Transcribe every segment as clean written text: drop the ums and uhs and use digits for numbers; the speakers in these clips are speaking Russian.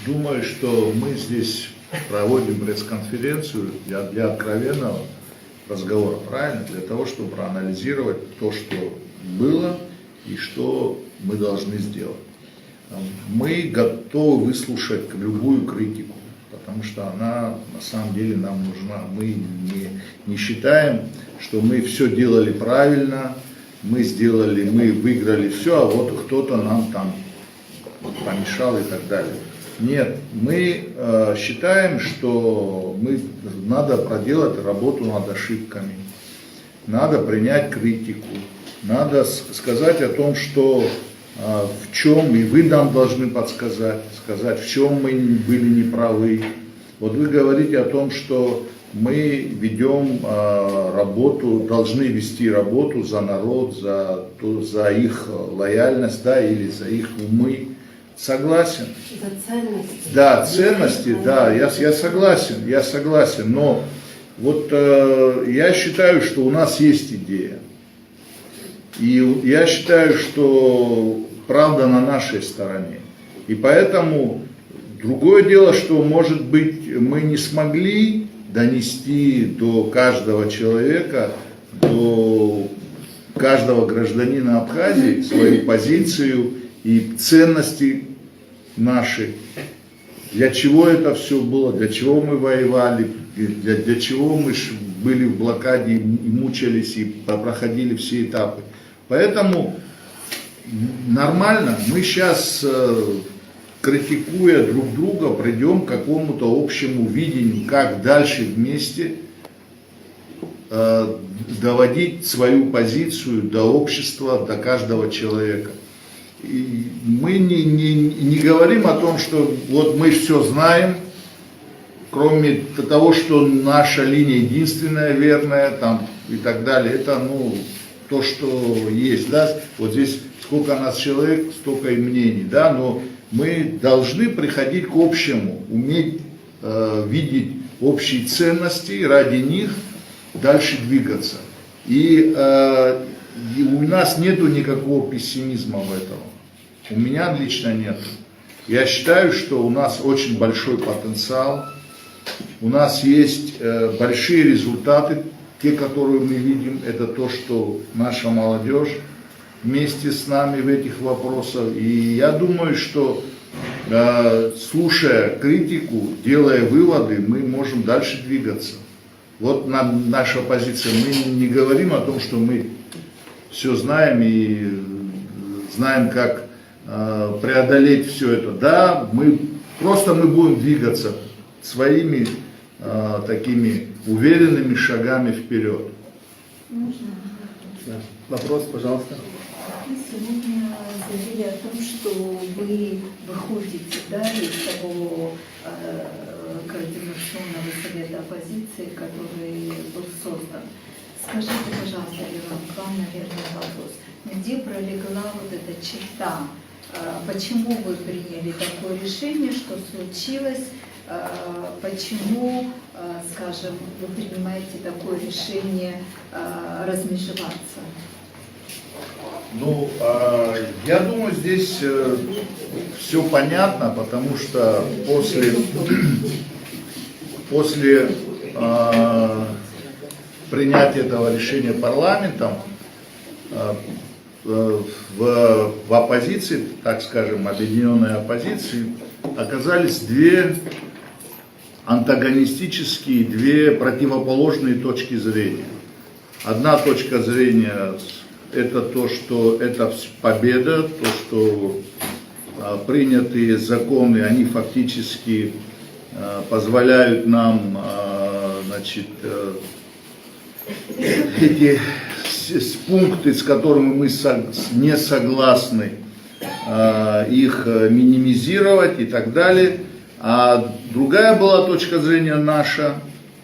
думаю, что мы здесь проводим пресс-конференцию для откровенного разговора, правильно? Для того, чтобы проанализировать то, что было и что мы должны сделать. Мы готовы выслушать любую критику, потому что она на самом деле нам нужна. Мы не считаем, что мы все делали правильно, мы выиграли все, а вот кто-то нам там помешал и так далее. Нет, мы считаем, что надо проделать работу над ошибками, надо принять критику, надо сказать о том, что в чем, и вы нам должны подсказать, сказать, в чем мы были неправы. Вот вы говорите о том, что мы ведем работу, должны вести работу за народ, за их лояльность, да, или за их умы. Согласен. За ценности. Да, ценности, да, я согласен, но вот я считаю, что у нас есть идея. И я считаю, что правда на нашей стороне. И поэтому другое дело, что, может быть, мы не смогли донести до каждого человека, до каждого гражданина Абхазии свою позицию и ценности наши. Для чего это все было, для чего мы воевали, для чего мы были в блокаде и мучились, и проходили все этапы. Поэтому нормально, мы сейчас, критикуя друг друга, придем к какому-то общему видению, как дальше вместе доводить свою позицию до общества, до каждого человека. И мы не говорим о том, что вот мы все знаем, кроме того, что наша линия единственная, верная, там, и так далее. Это, то, что есть, да, вот здесь сколько нас человек, столько и мнений, да, но мы должны приходить к общему, уметь видеть общие ценности и ради них дальше двигаться. И у нас нету никакого пессимизма в этом. У меня лично нет. Я считаю, что у нас очень большой потенциал, у нас есть большие результаты. Те, которые мы видим, это то, что наша молодежь вместе с нами в этих вопросах. И я думаю, что слушая критику, делая выводы, мы можем дальше двигаться. Вот наша позиция. Мы не говорим о том, что мы все знаем и знаем, как преодолеть все это. Да, мы будем двигаться своими такими уверенными шагами вперед. Можно? Да. Вопрос, пожалуйста. Вы сегодня заявили о том, что вы выходите, да, из того координационного совета оппозиции, который был создан. Скажите, пожалуйста, Иван, к вам, наверное, вопрос. Где пролегла вот эта черта? Почему вы приняли такое решение, что случилось? Почему, скажем, вы принимаете такое решение размежеваться? Я думаю, здесь все понятно, потому что после принятия этого решения парламентом в оппозиции, так скажем, объединенной оппозиции, оказались две антагонистические, две противоположные точки зрения. Одна точка зрения – это то, что это победа, то, что принятые законы, они фактически позволяют нам, эти пункты, с которыми мы не согласны, их минимизировать и так далее. А другая была точка зрения наша,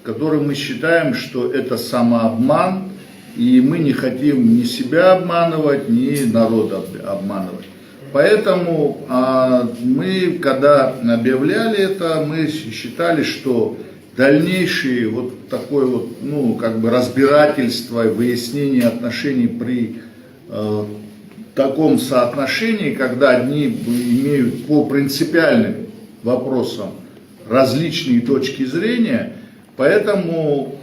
в которой мы считаем, что это самообман, и мы не хотим ни себя обманывать, ни народ обманывать. Поэтому мы, когда объявляли это, мы считали, что дальнейшее вот такое вот, разбирательство, выяснение отношений при таком соотношении, когда одни имеют по принципиальным вопросам различные точки зрения, поэтому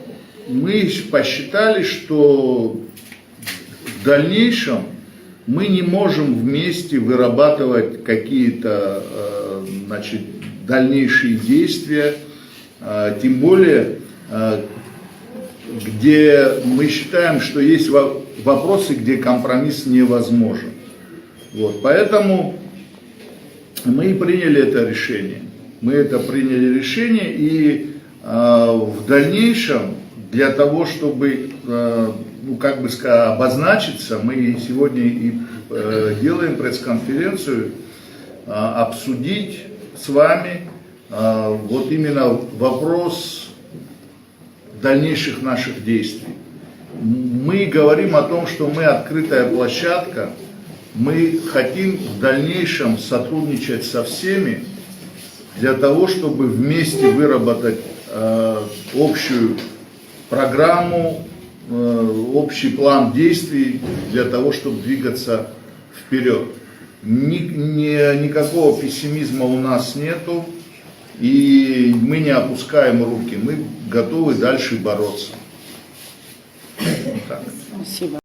мы посчитали, что в дальнейшем мы не можем вместе вырабатывать какие-то дальнейшие действия, тем более, где мы считаем, что есть вопросы, где компромисс невозможен. Вот, поэтому мы и приняли это решение. И в дальнейшем, для того, чтобы, обозначиться, мы сегодня и делаем пресс-конференцию, обсудить с вами вот именно вопрос дальнейших наших действий. Мы говорим о том, что мы открытая площадка, мы хотим в дальнейшем сотрудничать со всеми для того, чтобы вместе выработать общую программу, общий план действий для того, чтобы двигаться вперед. Никакого пессимизма у нас нету, и мы не опускаем руки, мы готовы дальше бороться. Вот так. Спасибо.